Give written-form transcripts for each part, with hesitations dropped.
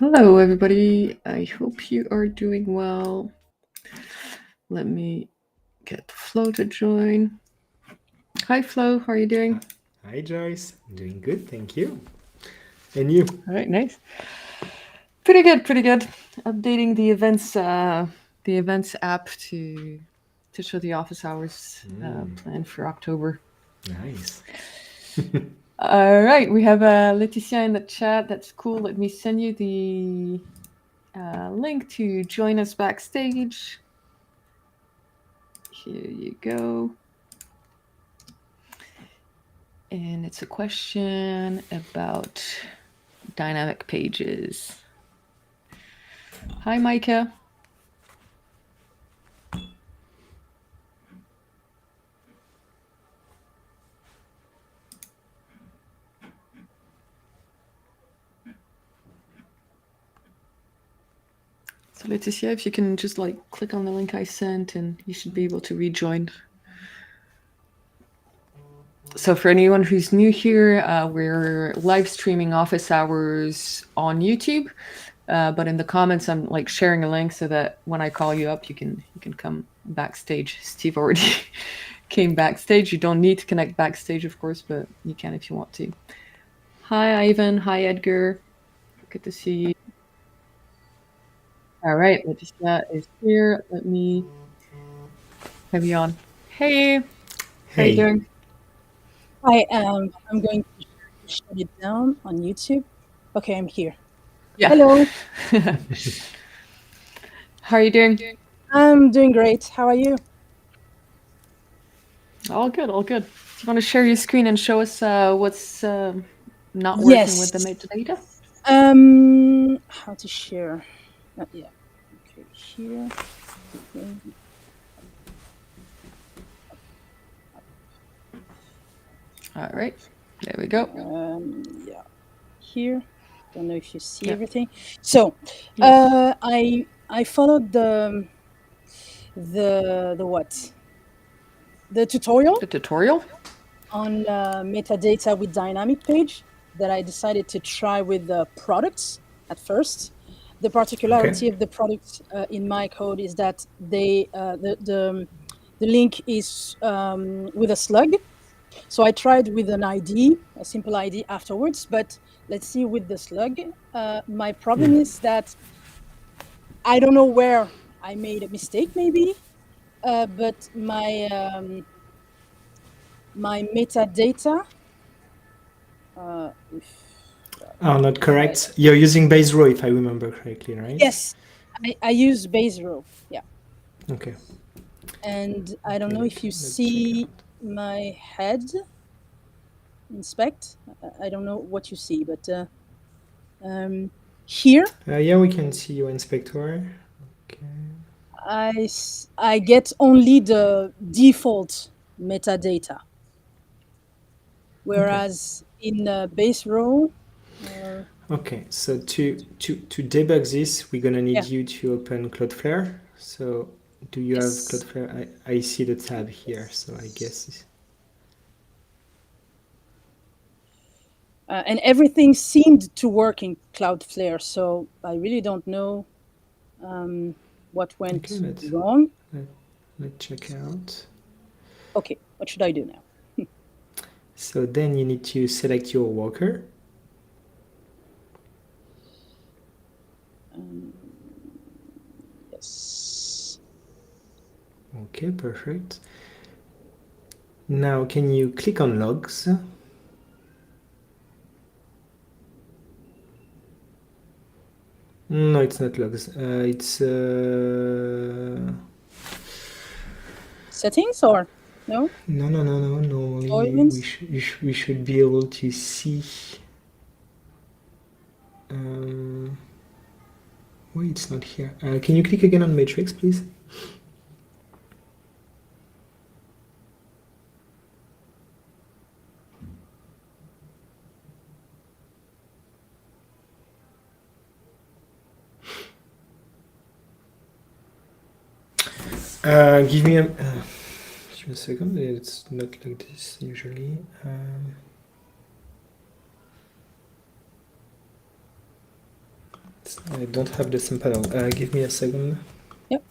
Hello, everybody. I hope you are doing well. Let me get Flo to join. Hi, Flo. How are you doing? Hi, Joyce. Doing good, thank you. And you? All right, nice. Pretty good, pretty good. Updating the events app to show the office hours planned for October. Nice. All right, we have Leticia in the chat. That's cool. Let me send you the link to join us backstage. Here you go. And it's a question about dynamic pages. Hi, Micah. So Leticia, if you can just click on the link I sent and you should be able to rejoin. So for anyone who's new here, we're live streaming office hours on YouTube. But in the comments, I'm sharing a link so that when I call you up, you can come backstage. Steve already came backstage. You don't need to connect backstage, of course, but you can if you want to. Hi, Ivan. Hi, Edgar. Good to see you. All right, Leticia is here. Let me have you on. Hey, how are you Hey. doing? Hi, I'm going to shut it down on YouTube. Okay, I'm here. Yeah. Hello, How are you doing? I'm doing great. How are you? All good, all good. Do you want to share your screen and show us what's not working with the Yes. metadata? How to share? Yeah. Okay, here. Okay. All right, there we go. Yeah. Here. Don't know if you see Yeah. everything. So, Yes. I followed the what? The tutorial The tutorial. on metadata with dynamic page that I decided to try with the products at first. The Okay. particularity of the product in my code is that the link is with a slug. So I tried with an ID, a simple ID afterwards, but let's see with the slug. My problem is that I don't know where I made a mistake, maybe, but my metadata. If Oh, not I, correct. You're using base row, if I remember correctly, right? yes, I use base row. Yeah. Okay. And I don't Okay, know if you let's check it see out. my head inspect. I don't know what you see, but here Yeah, we can see your inspector. Okay. I get only the default metadata, Okay. whereas in base row, uh, Okay. So to debug this, we're gonna need yeah, you to open Cloudflare. So do you have yes, Cloudflare? I see the tab here, so I yes. guess. And everything seemed to work in Cloudflare, so I really don't know what Okay, went wrong. let, let's check out. Okay, what should I do now? So then you need to select your worker. Um, yes. Okay, perfect. Now, can you click on logs? No, it's not logs. It's Settings or no? no. Normally, Deployments? we should be able to see. Why it's not here? Can you click again on matrix, please? Give me a second. It's not like this usually. I don't have the same panel. Give me a second. Yep.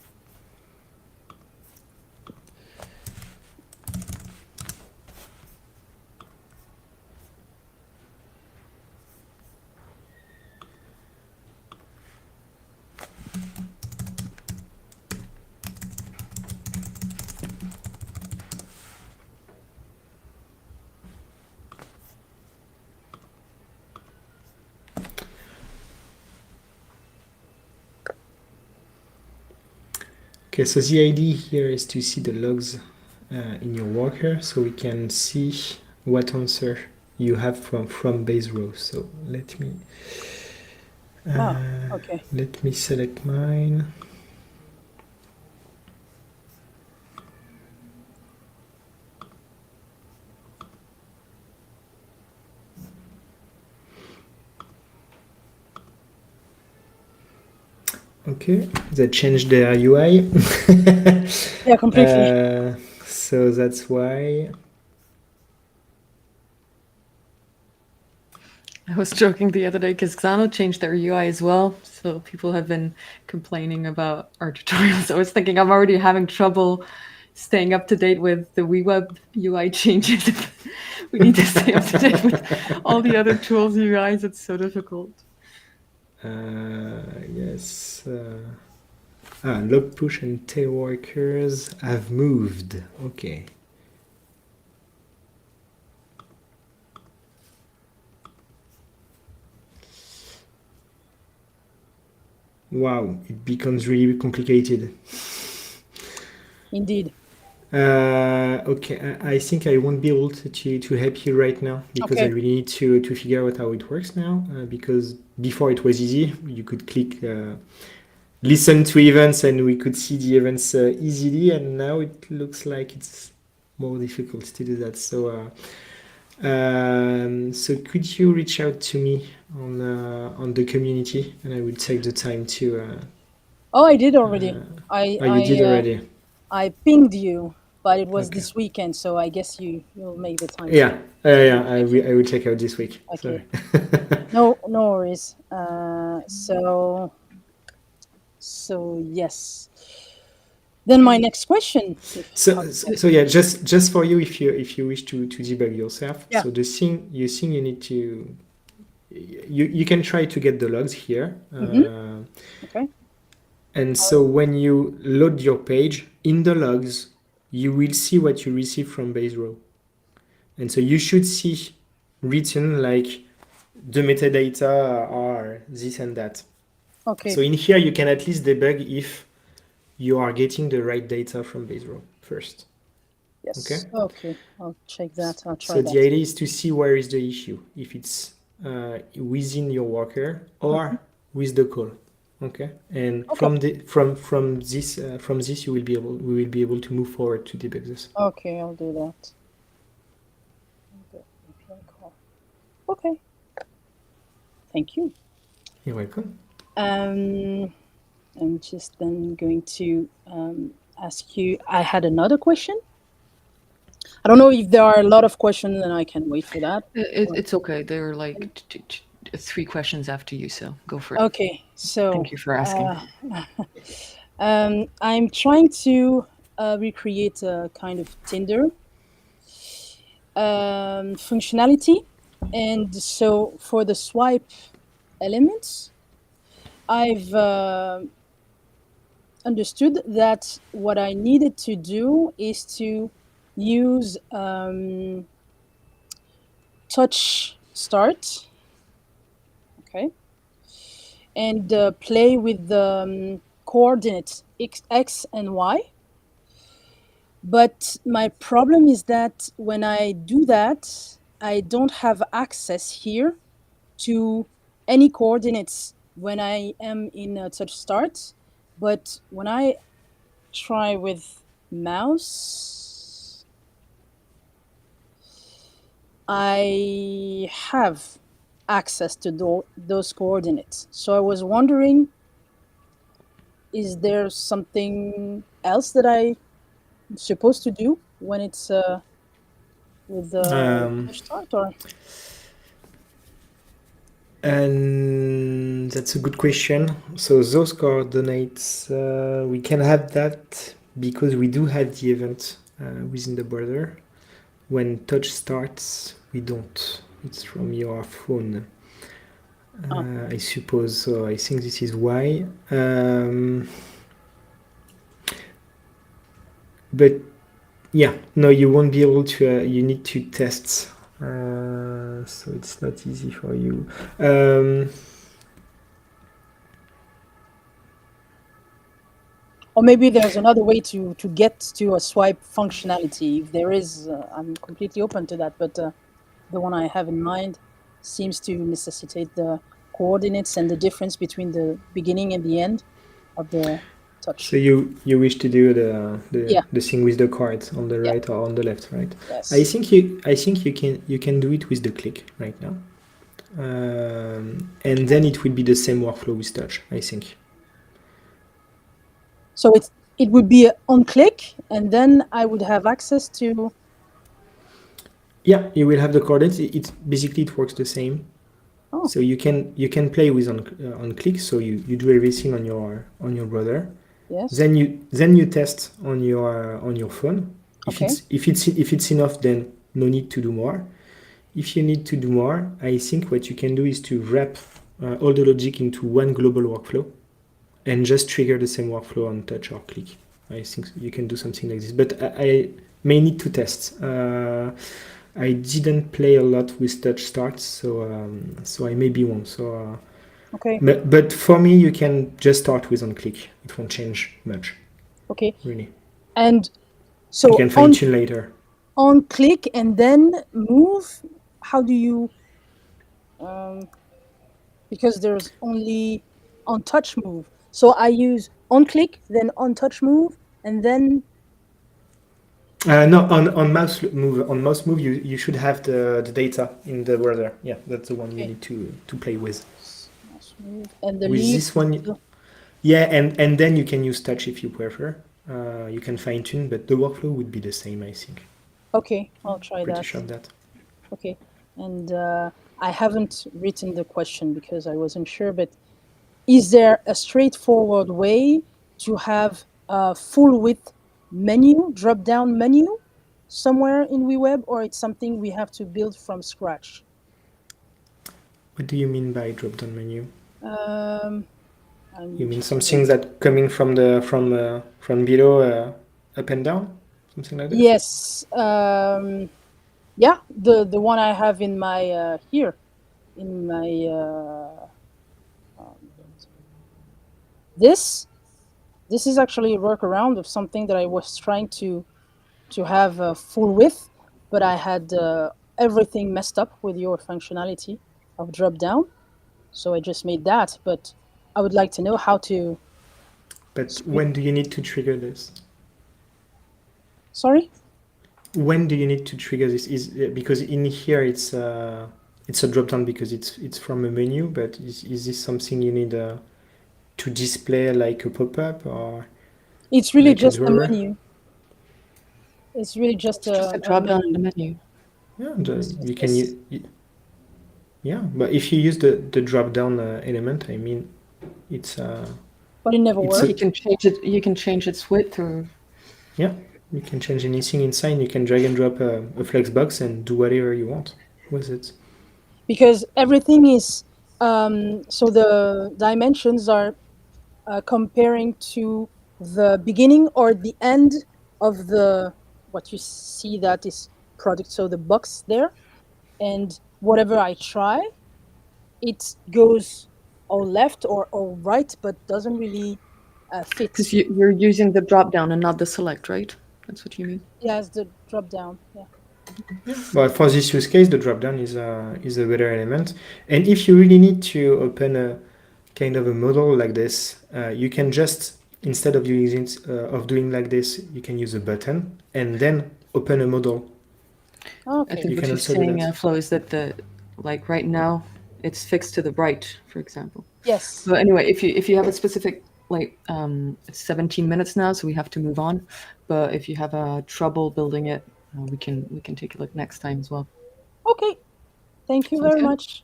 Okay, so the idea here is to see the logs in your worker, so we can see what answer you have from base row. So let me Okay. let me select mine. Okay, they changed their UI. Yeah, completely. So that's why. I was joking the other day because Xano changed their UI as well, so people have been complaining about our tutorials. I was thinking I'm already having trouble staying up to date with the WeWeb UI changes. We need to stay up to date with all the other tools UIs. It's so difficult. Yes. Log push and tail workers have moved. Okay. Wow, it becomes really complicated. Indeed. Okay, I think I won't be able to help you right now because I Okay. really need to figure out how it works now. Because before it was easy, you could click listen to events and we could see the events easily, and now it looks like it's more difficult to do that. So, so could you reach out to me on the community, and I will take the time to. Oh, I did already. You did already. I pinged you, but it was Okay. this weekend, so I guess you'll make the time. Yeah, yeah. I will check out this week. Okay. Sorry. No worries. So yes. Then my next question. So yeah, just for you, if you wish to debug yourself. Yeah. So the thing you need to you can try to get the logs here. Okay. And so when you load your page in the logs, you will see what you receive from base row. And so you should see written like the metadata are this and that. Okay. So in here you can at least debug if you are getting the right data from base row first. Yes. Okay. Okay. I'll check that. I'll try So that. the idea is to see where is the issue, if it's within your worker or with the call. Okay. And from this we will be able to move forward to debug this. Okay, I'll do that. Okay. Thank you. You're welcome. I'm just then going to ask you. I had another question. I don't know if there are a lot of questions, and I can wait for that. It's okay. There are like 3 questions after you, so go for it. Okay, so Thank you for asking. I'm trying to recreate a kind of Tinder functionality, and so for the swipe elements, I've understood that what I needed to do is to use touch start, okay, and play with the coordinates x and y. But my problem is that when I do that, I don't have access here to any coordinates when I am in a touch start. But when I try with mouse, I have access to those coordinates. So I was wondering, is there something else that I'm supposed to do when it's with the touch start, or? And that's a good question. So those coordinates, we can have that because we do have the event within the browser. When touch starts, we don't. It's from your phone, I suppose. So I think this is why. But yeah, no, you won't be able to. You need to test. So it's not easy for you. Or maybe there's another way to get to a swipe functionality. If there is, I'm completely open to that. But the one I have in mind seems to necessitate the coordinates and the difference between the beginning and the end of the touch. So you wish to do Yeah. the thing with the cards on the Yeah. right or on the left, right? Yes. I think you can do it with the click right now, and then it will be the same workflow with touch. I think. So it would be on click, and then I would have access to. Yeah, you will have the coordinates. It basically it works the same. Oh. So you can play with on click. So you do everything on your browser. Yes. Then you test on your phone. If it's enough, then no need to do more. If you need to do more, I think what you can do is to wrap all the logic into one global workflow and just trigger the same workflow on touch or click. I think you can do something like this, but I may need to test. I didn't play a lot with touch starts, so I may be wrong. So Okay. but for me, you can just start with on click. It won't change much. Okay. Really. And so you can fine tune later. On click and then move. How do you? Because there's only on touch move. So I use on click, then on touch move, and then. No, on mouse move. On mouse move, you should have the data in the browser. Yeah, that's the one you need to play with. Mouse move and the with leaf. this one, yeah, and then you can use touch if you prefer. You can fine tune, but the workflow would be the same, I think. Okay, I'll try Pretty that. sure of that. Okay, and I haven't written the question because I wasn't sure, but is there a straightforward way to have a full width menu, drop down menu somewhere in WeWeb, or it's something we have to build from scratch? What do you mean by drop down menu? I'm You mean just something that coming from below up and down, something like this? Yes. Yeah, the one I have in my here in my this is actually a workaround of something that I was trying to have a full width, but I had everything messed up with your functionality of drop down, so I just made that. But I would like to know how to. But when do you need to trigger this? Sorry? When do you need to trigger this? Is because in here it's a drop down because it's from a menu, but is this something you need to display like a pop-up, or It's really like just a menu. It's really just a drop down in the menu. Yeah, you can use. Yeah, but if you use the drop down element, I mean, it's. But it never works. You can change it. You can change its width, or. Yeah, you can change anything inside. You can drag and drop a flex box and do whatever you want with it. Because everything is so the dimensions are comparing to the beginning or the end of the what you see that is product, so the box there, and whatever I try, it goes or left or right, but doesn't really fit. Because you're using the drop down and not the select, right? That's what you mean. Yeah, it's the drop down. Yeah. But for this use case, the drop down is a better element. And if you really need to open a kind of a model like this, you can just, instead of using of doing like this, you can use a button and then open a model. Okay. I think what you're saying, Flo, is that like right now it's fixed to the right, for example. Yes. So anyway, if you have a specific it's 17 minutes now, so we have to move on. But if you have trouble building it, we can take a look next time as well. Okay. Thank you very much.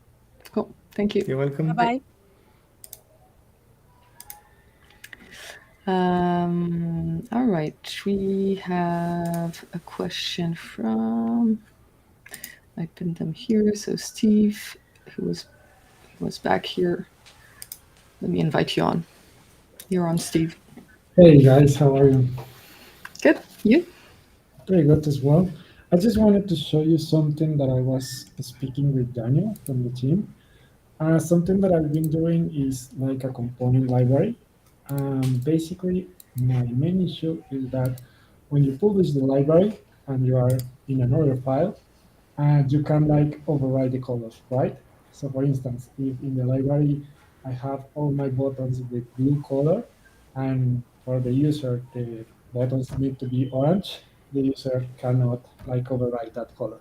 Cool. Thank you. You're welcome. Bye-bye. All right, we have a question from, I pinned them here. So Steve, who was back here. Let me invite you on. You're on, Steve. Hey guys, how are you? Good. You? Very good as well. I just wanted to show you something that I was speaking with Daniel from the team. Something that I've been doing is like a component library. Basically, my main issue is that when you publish the library and you are in another file, you can like override the colors, right? So for instance, if in the library I have all my buttons with blue color, and for the user the buttons need to be orange, the user cannot like override that color.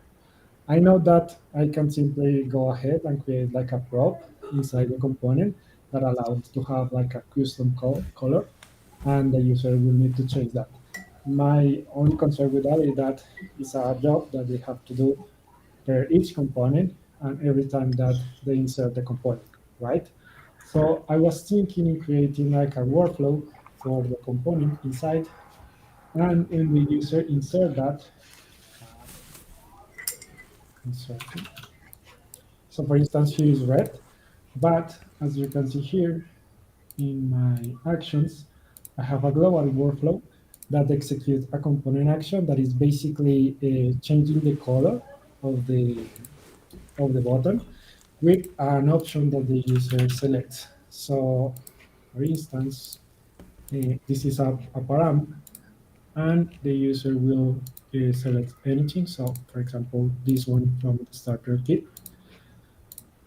I know that I can simply go ahead and create like a prop inside the component that allows to have like a custom color, and the user will need to change that. My only concern with that is that it's a job that they have to do per each component and every time that they insert the component, right? So I was thinking in creating like a workflow for the component inside, and when the user insert that, uh, insert it. So for instance, here is red, but as you can see here in my actions, I have a global workflow that executes a component action that is basically changing the color of the button with an option that the user selects. So, for instance, this is a param, and the user will select anything. So, for example, this one from the starter kit.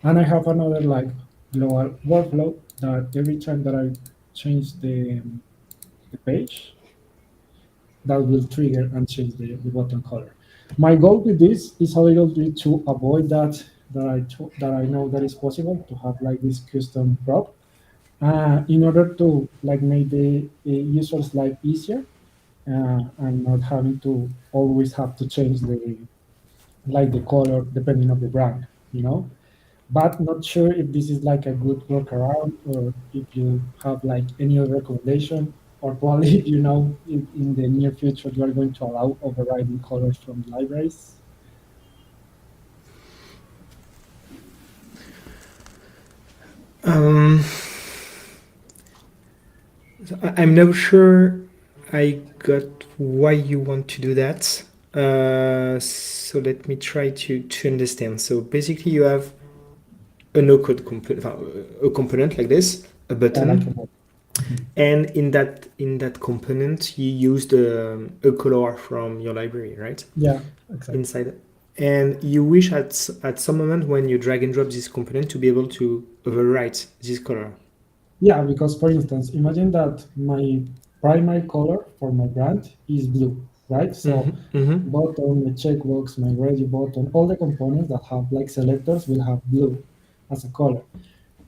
And I have another like global workflow that every time that I change the page, that will trigger and change the button color. My goal with this is a little bit to avoid that I know that is possible to have like this custom prop in order to like make the user's life easier and not having to always have to change the color depending on the brand, you know. But not sure if this is like a good workaround or if you have like any other recommendation, or probably if you know if in the near future you are going to allow overriding colors from libraries. I'm not sure I got why you want to do that. So let me try to understand. So basically, you have a no-code component, a component like this, a button, and in that component, you used a color from your library, right? Yeah, exactly. Inside. And you wish at some moment when you drag and drop this component to be able to overwrite this color. Yeah, because for instance, imagine that my primary color for my brand is blue, right? So button, the checkbox, my ready button, all the components that have like selectors will have blue as a color.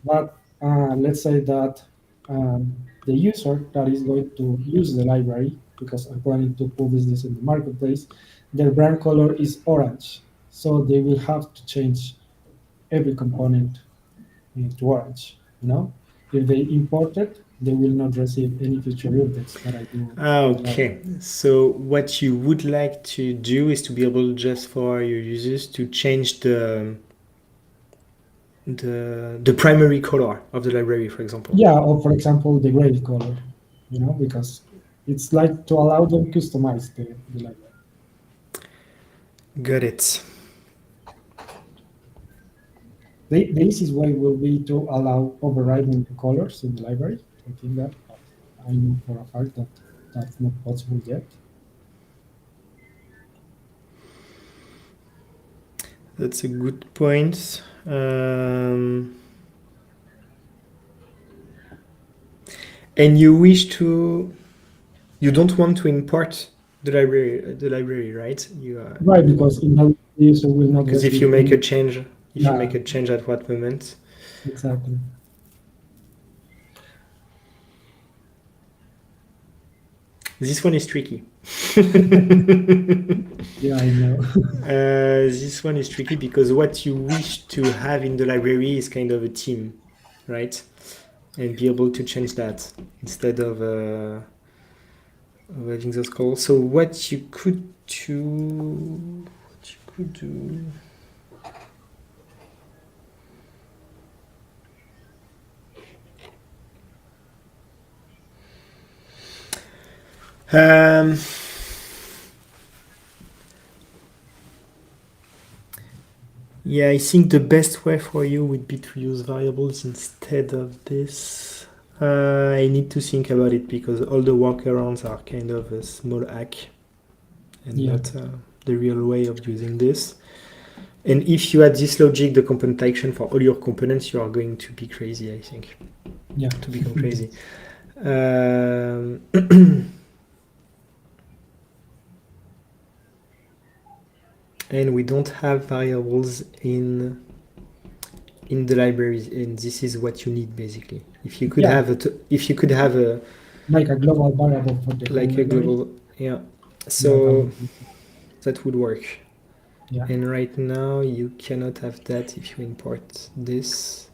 But let's say that the user that is going to use the library, because I'm planning to publish this in the marketplace, their brand color is orange. So they will have to change every component to orange, you know? If they import it, they will not receive any future updates that I do. Okay, so what you would like to do is to be able just for your users to change the primary color of the library, for example. Yeah, or for example, the gray color, you know, because it's like to allow them customize the library. Got it. The easiest way will be to allow overriding the colors in the library. I think that, but I know for a fact that that's not possible yet. That's a good point. And you don't want to import the library, right? Right, because in that the user will not because if receive you make any. a change, Yeah, at what moment? exactly. This one is tricky Yeah, I know. This one is tricky because what you wish to have in the library is kind of a theme, right? And be able to change that instead of having those calls. So what you could do, Um, yeah, I think the best way for you would be to use variables instead of this. I need to think about it because all the workarounds are kind of a small hack and Yeah. not the real way of using this. And if you add this logic, the component action for all your components, you are going to be crazy, I think. Yeah. To become crazy. And we don't have variables in the libraries, and this is what you need basically. If you could Yeah. have a Like a global variable for the like whole a library. global, yeah. Yeah, So that would work. yeah. And right now you cannot have that if you import this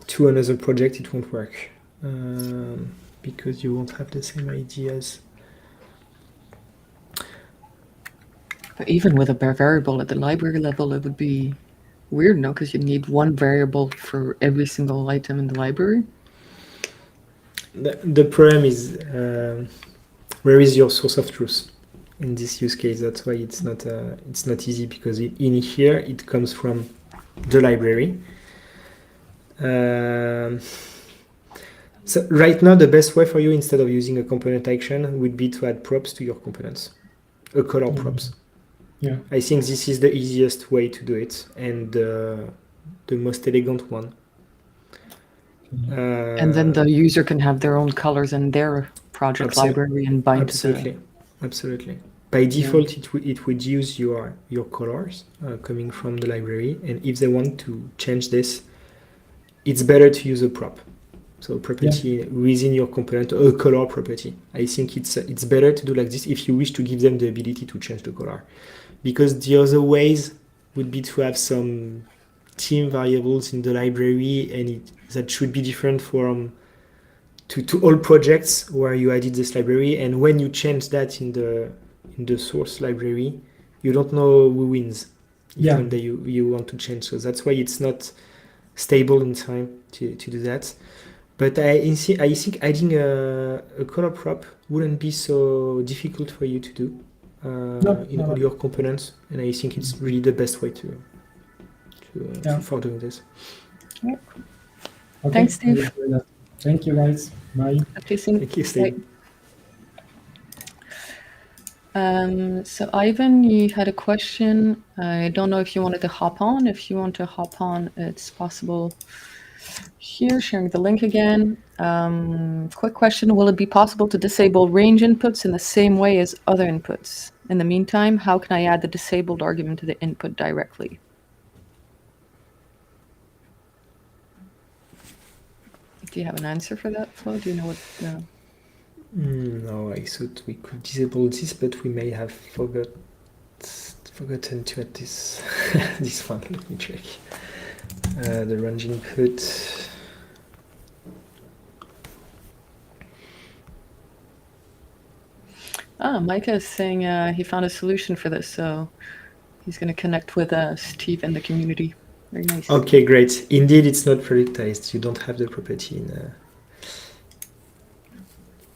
to another project. It won't work because you won't have the same ideas. But even with a variable at the library level, it would be weird, no? Because you need one variable for every single item in the library. The problem is where is your source of truth in this use case? That's why it's not easy because in here it comes from the library. So right now the best way for you, instead of using a component action, would be to add props to your components, a color props. Yeah. I think this is the easiest way to do it and the most elegant one. And then the user can have their own colors in their project library and bind to the... Absolutely. By default, it would use your colors coming from the library, and if they want to change this, it's better to use a prop. So property within your component, a color property. I think it's better to do like this if you wish to give them the ability to change the color, because the other ways would be to have some theme variables in the library, and that should be different from to all projects where you added this library, and when you change that in the source library, you don't know who wins one day you want to change. So that's why it's not stable in time to do that. But I think adding a color prop wouldn't be so difficult for you to do in all your components, and I think it's really the best way for doing this. Yep. Okay. Thanks, Steve. Thank you, guys. Bye. Thank you, Steve. So Ivan, you had a question. I don't know if you wanted to hop on. If you want to hop on, it's possible. Here, sharing the link again. Quick question: will it be possible to disable range inputs in the same way as other inputs? In the meantime, how can I add the disabled argument to the input directly? Do you have an answer for that, Flo? Do you know what? No, I thought we could disable this, but we may have forgotten to add this this one. Let me check. The range input. Micah is saying he found a solution for this, so he's going to connect with Steve and the community. Very nice. Okay, great. Indeed, it's not productized. You don't have the property in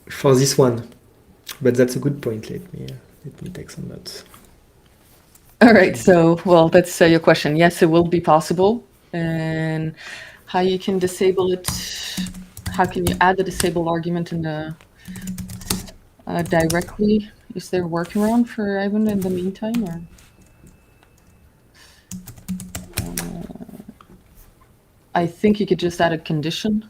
for this one, but that's a good point. Let me take some notes. All right. So, well, that's your question. Yes, it will be possible. And how you can disable it? How can you add the disable argument in the directly? Is there a workaround for Ivan in the meantime, or? I think you could just add a condition.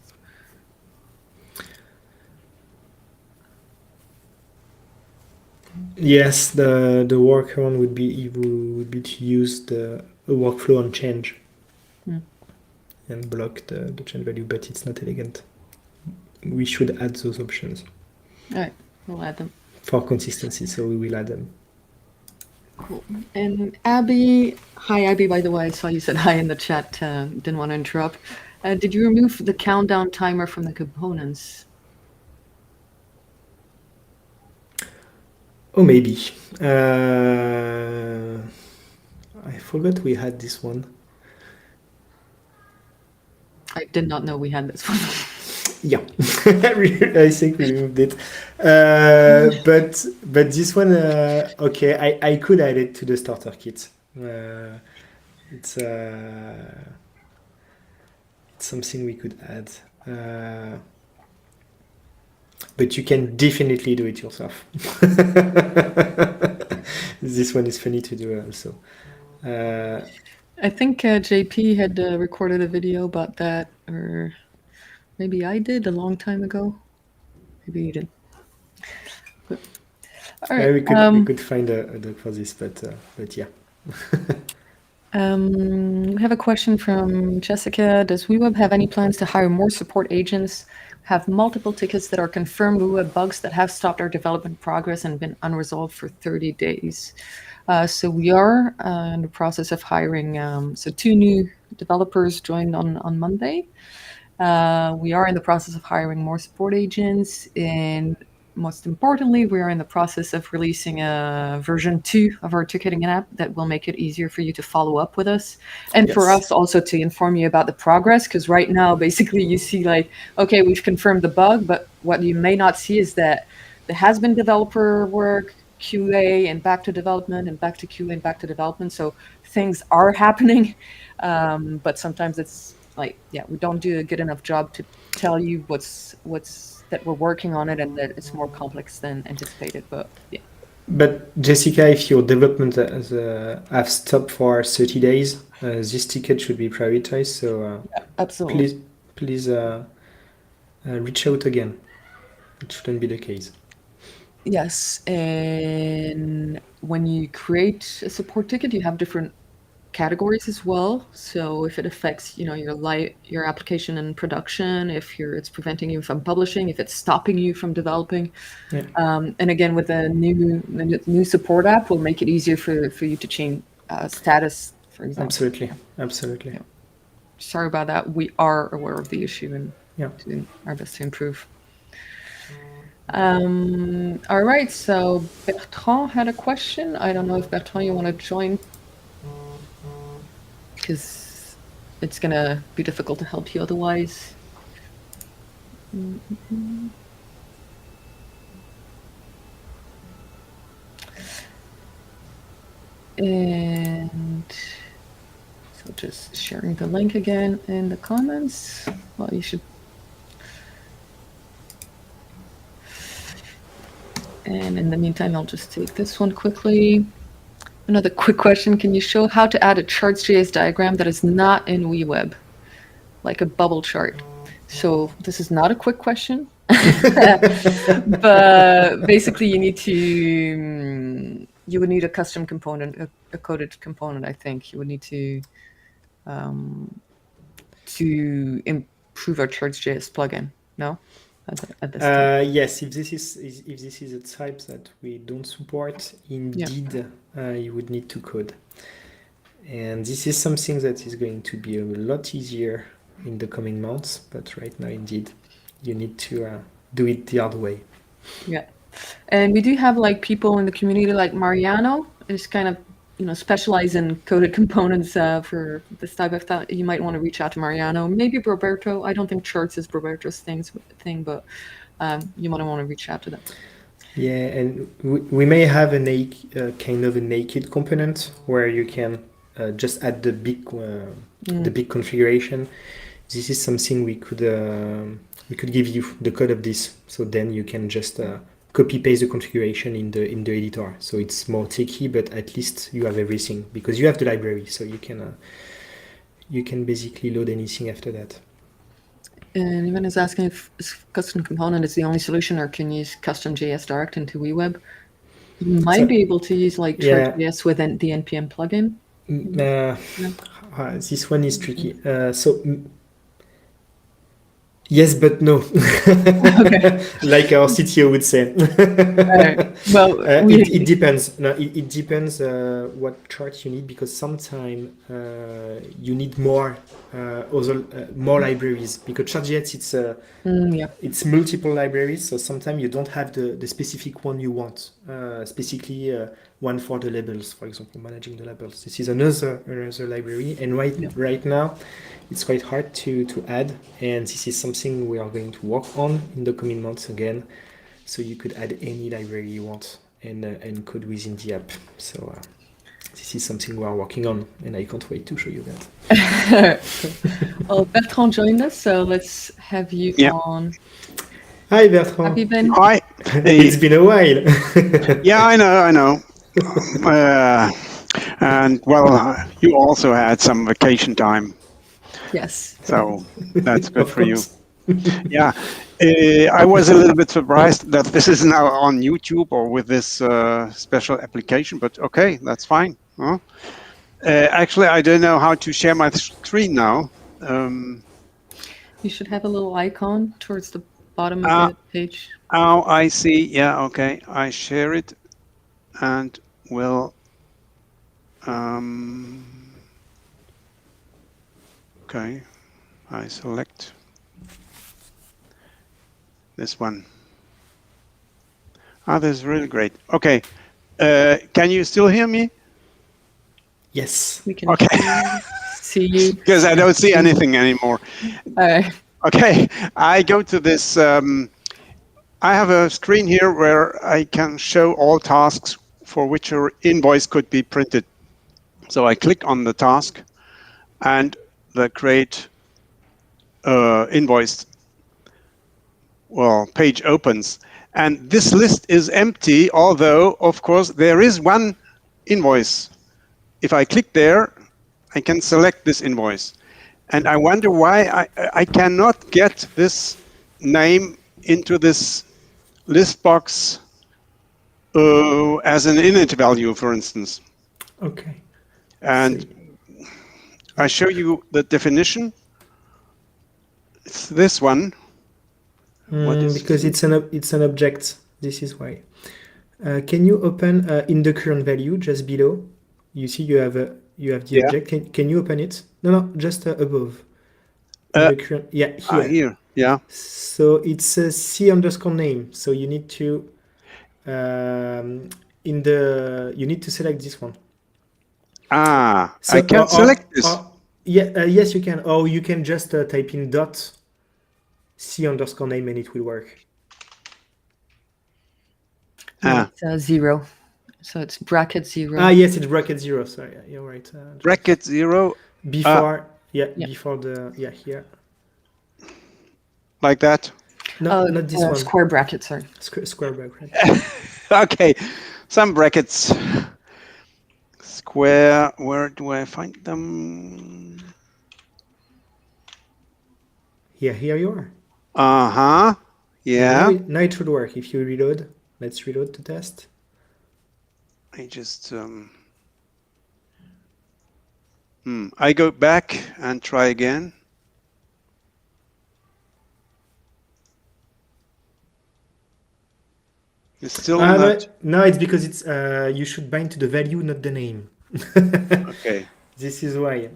Yes, the workaround would be to use a workflow on change and block the change value, but it's not elegant. We should add those options. All right. We'll add them. for consistency, so we will add them. Cool. And Abby, hi Abby, by the way, I saw you said hi in the chat, didn't want to interrupt. Did you remove the countdown timer from the components? Oh, maybe. I forgot we had this one. I did not know we had this one. Yeah, I think we removed it. But this one, okay, I could add it to the starter kit. It's something we could add. But you can definitely do it yourself. This one is funny to do also. I think JP had recorded a video about that, or maybe I did a long time ago. Maybe you did. But, all right. We could find a doc for this, but yeah. We have a question from Jessica. Does WeWeb have any plans to hire more support agents? Have multiple tickets that are confirmed WeWeb bugs that have stopped our development progress and been unresolved for 30 days. So we are in the process of hiring. So 2 new developers joined on Monday. We are in the process of hiring more support agents, and most importantly, we are in the process of releasing a version 2 of our ticketing app that will make it easier for you to follow up with us, and for us also to inform you about the progress. Because right now, basically, you see like, okay, we've confirmed the bug, but what you may not see is that there has been developer work, QA, and back to development, and back to QA, and back to development. So things are happening, but sometimes it's like, yeah, we don't do a good enough job to tell you what's that we're working on it, and that it's more complex than anticipated. But yeah. But Jessica, if your development have stopped for 30 days, this ticket should be prioritized. So Yeah, absolutely. please reach out again. It shouldn't be the case. Yes, and when you create a support ticket, you have different categories as well. So if it affects, your application in production, if it's preventing you from publishing, if it's stopping you from developing, Yeah. And again, with the new support app, will make it easier for you to change status, for example. Absolutely. Yeah. Sorry about that. We are aware of the issue and Yeah. doing our best to improve. All right, so Bertrand had a question. I don't know if Bertrand, you want to join, because it's gonna be difficult to help you otherwise. And so just sharing the link again in the comments. Well, you should. And in the meantime, I'll just take this one quickly. Another quick question. Can you show how to add a charts.js diagram that is not in WeWeb, like a bubble chart? So this is not a quick question, but basically you would need a custom component, a coded component, I think. You would need to improve our charts.js plugin, no? At this time. Yes, if this is a type that we don't support, indeed, you would need to code. And this is something that is going to be a lot easier in the coming months, but right now, indeed, you need to do it the hard way. Yeah. And we do have like people in the community, like Mariano is kind of, specialize in coded components for this type of thing. You might want to reach out to Mariano, maybe Roberto. I don't think charts is Roberto's thing, but you might want to reach out to them. Yeah, and we may have kind of a naked component where you can just add the big configuration. This is something we could give you the code of this, so then you can just copy paste the configuration in the editor. So it's more tricky, but at least you have everything because you have the library, so you can basically load anything after that. And Ivan is asking if custom component is the only solution, or can you use custom JS direct into WeWeb? You might be able to use like chart.js within the NPM plugin. This one is tricky. So Yes, but no. Like our CTO would say. Well, It depends. No, it depends what chart you need, because sometimes you need more more libraries, because ChartJS yeah. it's multiple libraries, so sometimes you don't have the specific one you want. Specifically, one for the labels, for example, managing the labels. This is another library, and right now, it's quite hard to add, and this is something we are going to work on in the coming months again. So you could add any library you want and code within the app. So this is something we are working on, and I can't wait to show you that. Well, Bertrand joined us, so let's have you Yeah. on. Hi, Have Bertrand. you been? Hi. It's been a while. Yeah, I know. And well, you also had some vacation time, Yes. so that's good Of for you. course. Yeah, I was a little bit surprised that this is now on YouTube or with this special application, but okay, that's fine. Huh? Actually, I don't know how to share my screen now. You should have a little icon towards the bottom of Uh, the page. Oh, I see. Yeah, okay. I share it and will. Okay, I select this one. Ah, this is really great. Okay, can you still hear me? Yes. We can Okay, see you. because I don't see anything anymore. Okay, I go to this. I have a screen here where I can show all tasks for which an invoice could be printed. So I click on the task and the create invoice page opens. And this list is empty, although, of course, there is one invoice. If I click there, I can select this invoice. And I wonder why I cannot get this name into this list box as an init value, for instance. Okay. And I show you the definition. It's this one. Because it's an object. This is why. Can you open in the current value just below? You see you have the object. Can you open it? No, just above. In the current, here. Here, yeah. So it's a C_name. So you need to you need to select this one. So, I can select this. Yes, you can. Or you can just type in dot C_name and it will work. No, it's 0. So it's bracket 0. Yes, it's bracket 0. Sorry, you're right. Bracket 0. Before, before the, here. Like that? No, not this one. Square bracket, sorry. Square bracket. Okay, some brackets. Square, where do I find them? Here you are. Yeah. Now it should work. If you reload, let's reload to test. I just I go back and try again. It's still not. No, it's because it's you should bind to the value, not the name. Okay. This is why,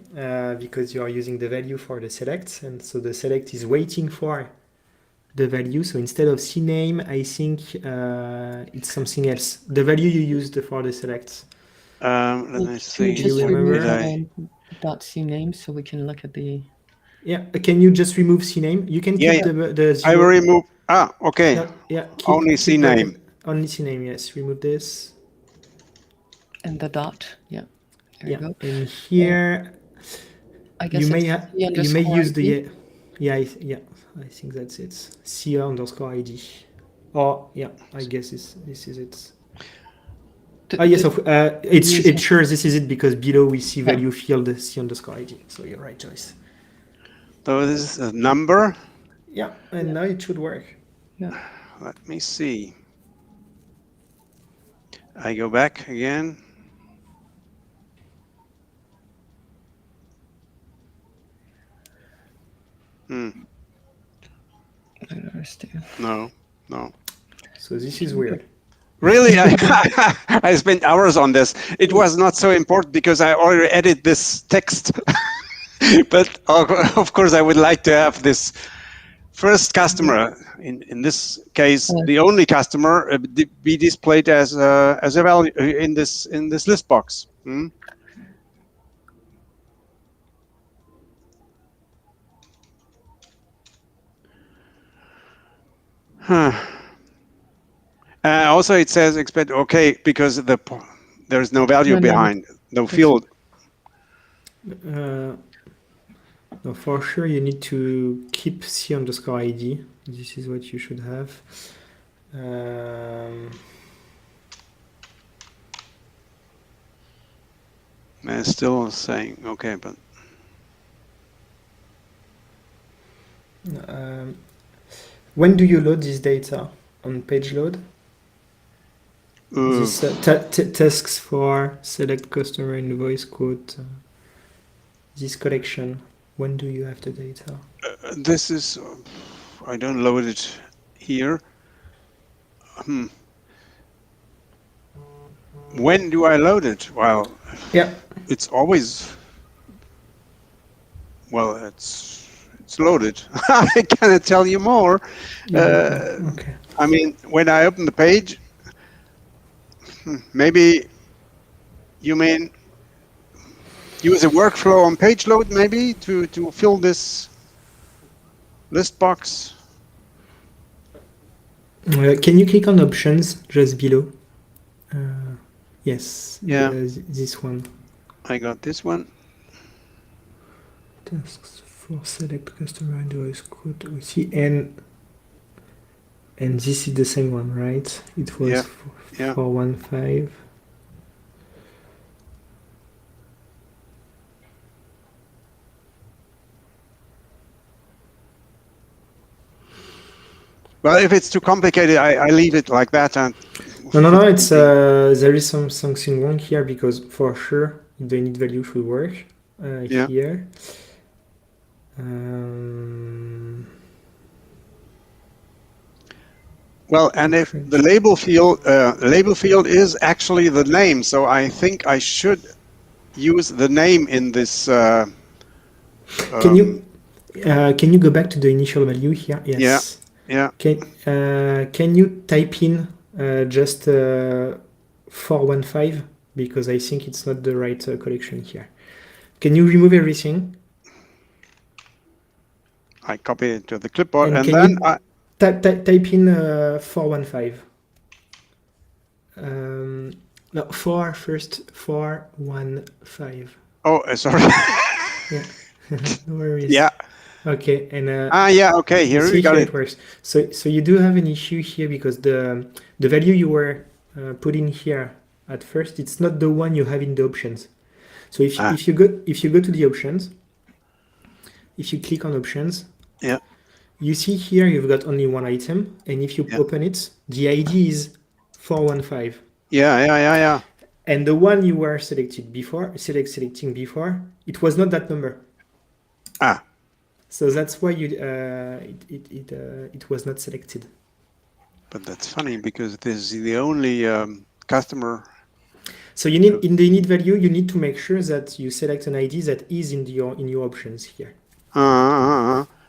because you are using the value for the select, and so the select is waiting for the value. So instead of CNAME, I think it's something else. The value you used for the select. Let me see. Just remember? remove dot CNAME so we can look at the. Yeah, can you just remove CNAME? You can keep the 0. I will remove. Okay. No, keep, only CNAME. Only CNAME, yes. Remove this. And the dot, There you go. And here, I guess you may use ID. I think that's it. C_ID. Or I guess this is it. Yes, it sure this is it, because below we see value field C_ID. So you're right, Joyce. So this is a number. Yeah, and now it should work. Yeah. Let me see. I go back again. No, no. So this is weird. Really, I spent hours on this. It was not so important because I already edited this text. But of course, I would like to have this first customer, in this case, the only customer, be displayed as a value in this list box. Hmm? Huh. Also, it says expect okay because there's no value behind, no field. No, for sure, you need to keep C_ID. This is what you should have. Still saying okay, but when do you load this data? On page load? This tasks for select customer invoice quote. This collection. When do you have the data? This is, I don't load it here. When do I load it? Well, yeah, it's always, well, it's loaded. I cannot tell you more. Okay. I mean, when I open the page, maybe you mean use a workflow on page load, maybe to fill this list box. Can you click on options just below? Yes. Yeah. This one. I got this one. Tasks for select customer invoice quote. We see and this is the same one, right? It was 415. Well, if it's too complicated, I leave it like that. And no. It's there is something wrong here because for sure the init value should work here. Well, and if the label field is actually the name, so I think I should use the name in this. Can you go back to the initial value here? Yes. Yeah. Can you type in just 415 because I think it's not the right collection here. Can you remove everything? I copy it to the clipboard and then I type in 415. No, 415. Oh, sorry. Yeah, no worries. Yeah. Okay, and okay. Here we got it. Works. So you do have an issue here because the value you were putting here at first, it's not the one you have in the options. So if you go to the options, if you click on options, you see here you've got only one item, and if you open it, the ID is 415. Yeah. And the one you were selecting before, it was not that number. So that's why it was not selected. But that's funny because this is the only customer. So you need in the init value, you need to make sure that you select an ID that is in your options here.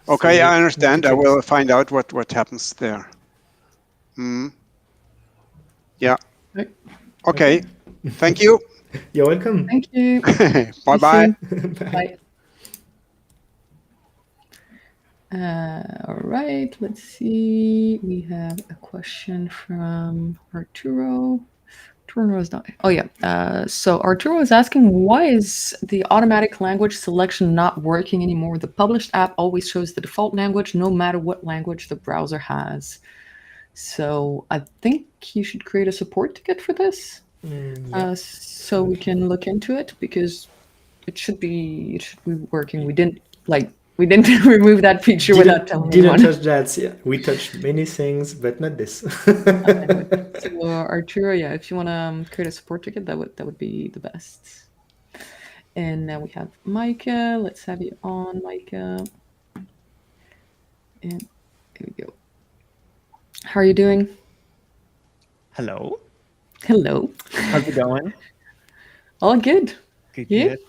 Okay, I understand. I will find out what happens there. Yeah. Okay. Thank you. You're welcome. Thank you. Bye-bye. Bye. All right, let's see. We have a question from Arturo. Arturo is not. Oh yeah. So Arturo is asking, why is the automatic language selection not working anymore? The published app always shows the default language, no matter what language the browser has. So I think you should create a support ticket for this, so we can look into it because it should be working. We didn't remove that feature without telling anyone. Didn't touch that. Yeah, we touched many things, but not this. So Arturo, if you want to create a support ticket, that would be the best. And now we have Micah. Let's have you on, Micah. And here we go. How are you doing? Hello. Hello. How's it going? All good. Good, You? good.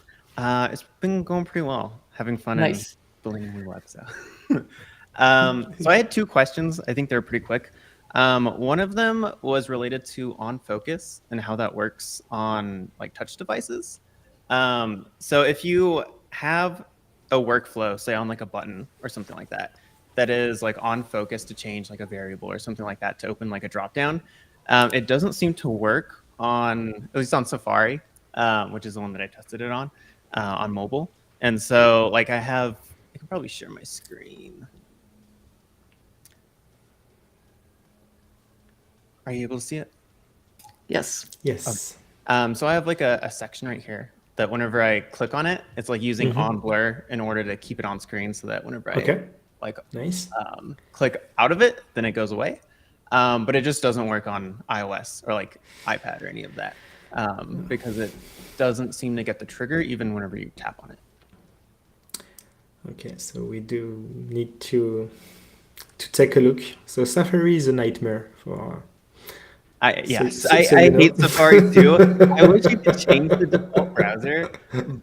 It's been going pretty well. Having fun and Nice. building a WeWeb. So I had two questions. I think they're pretty quick. One of them was related to on focus and how that works on like touch devices. So if you have a workflow, say on like a button or something like that, that is like on focus to change like a variable or something like that to open like a dropdown, it doesn't seem to work on, at least on Safari, which is the one that I tested it on mobile. And so like I can probably share my screen. Are you able to see it? Yes. Yes. So I have like a section right here that whenever I click on it, it's like using on blur in order to keep it on screen so that whenever I like Nice. click out of it, then it goes away. But it just doesn't work on iOS or like iPad or any of that because it doesn't seem to get the trigger even whenever you tap on it. Okay, so we do need to take a look. So Safari is a nightmare for. I you know. hate Safari too. I wish you could change the default browser,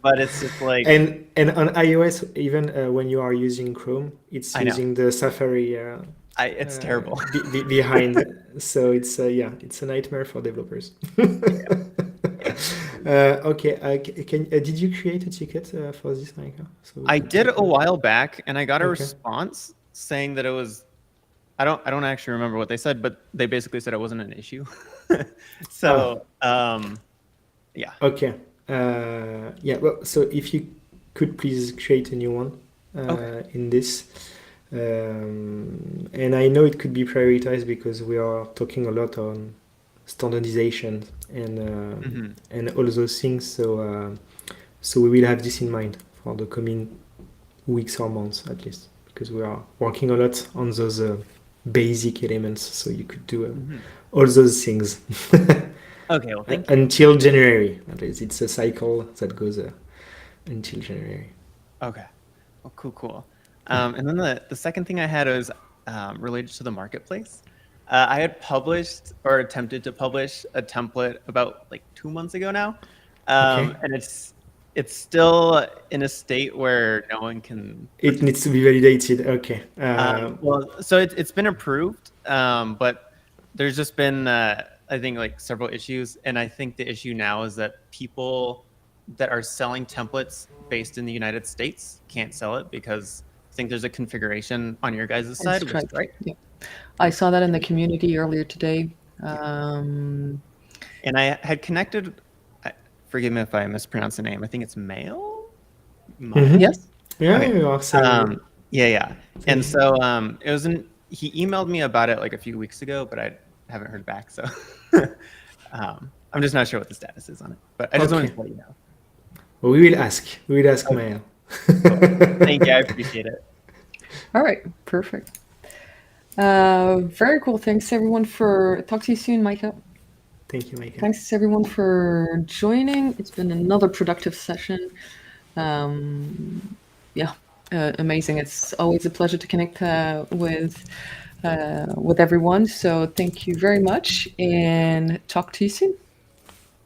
but it's just like And on iOS, even when you are using Chrome, it's I know. using the Safari. It's terrible. Behind, so it's it's a nightmare for developers. Okay, did you create a ticket for this, Micah? So I did a while back, and I got a response saying that it was. I don't actually remember what they said, but they basically said it wasn't an issue. So yeah. Okay. Yeah. Well, so if you could please create a new one in this. And I know it could be prioritized because we are talking a lot on standardization and all those things. So we will have this in mind for the coming weeks or months at least, because we are working a lot on those basic elements. So you could do all those things. Okay. Well, thank you. Until January. At least it's a cycle that goes until January. Okay. Well, cool. And then the second thing I had was related to the marketplace. I had published or attempted to publish a template about like 2 months ago now, and it's still in a state where no one can. It needs to be validated. Okay. Well, so it's been approved, but there's just been I think like several issues, and I think the issue now is that people that are selling templates based in the United States can't sell it because I think there's a configuration on your guys' side, which is right. Yeah. I saw that in the community earlier today. And I had connected, forgive me if I mispronounce the name, I think it's Mail? Yes. Yeah, Okay. you are saying. Yeah. And so it was he emailed me about it like a few weeks ago, but I haven't heard back. So I'm just not sure what the status is on it. But I just wanted to let you know. Well, we will ask. We will ask Mail. Cool. Thank you. I appreciate it. All right. Perfect. Very cool. Thanks everyone for. Talk to you soon, Micah. Thank you, Micah. Thanks everyone for joining. It's been another productive session. Amazing. It's always a pleasure to connect with everyone. So thank you very much, and talk to you soon.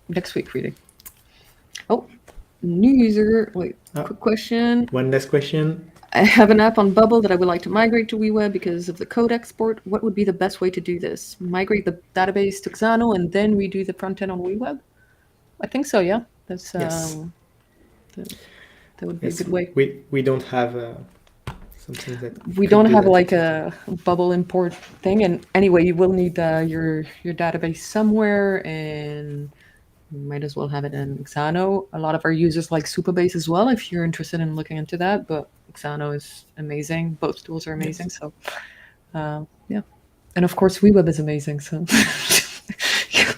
Next week, really. Oh, new user. Wait, quick question. One last question. I have an app on Bubble that I would like to migrate to WeWeb because of the code export. What would be the best way to do this? Migrate the database to Xano and then redo the front end on WeWeb? I think so, yeah. That's Yes. that would be a good way. We don't have something that We don't have like a Bubble import thing, and anyway, you will need your database somewhere, and you might as well have it in Xano. A lot of our users like Supabase as well, if you're interested in looking into that, but Xano is amazing. Both tools are amazing. Yes. So, yeah. And of course, WeWeb is amazing. So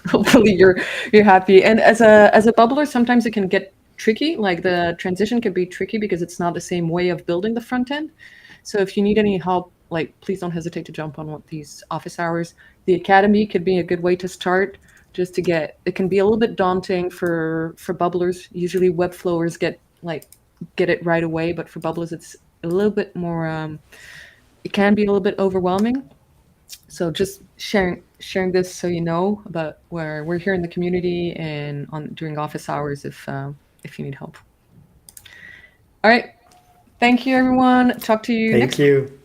hopefully you're happy. And as a bubbler, sometimes it can get tricky. Like the transition can be tricky because it's not the same way of building the front end. So if you need any help, like please don't hesitate to jump on these office hours. The Academy could be a good way to start. Just to it can be a little bit daunting for bubblers. Usually Webflowers get it right away, but for bubblers it's a little bit more. It can be a little bit overwhelming. So just sharing this so you know about where we're here in the community and during office hours if you need help. All right. Thank you, everyone. Talk to you next Thank you.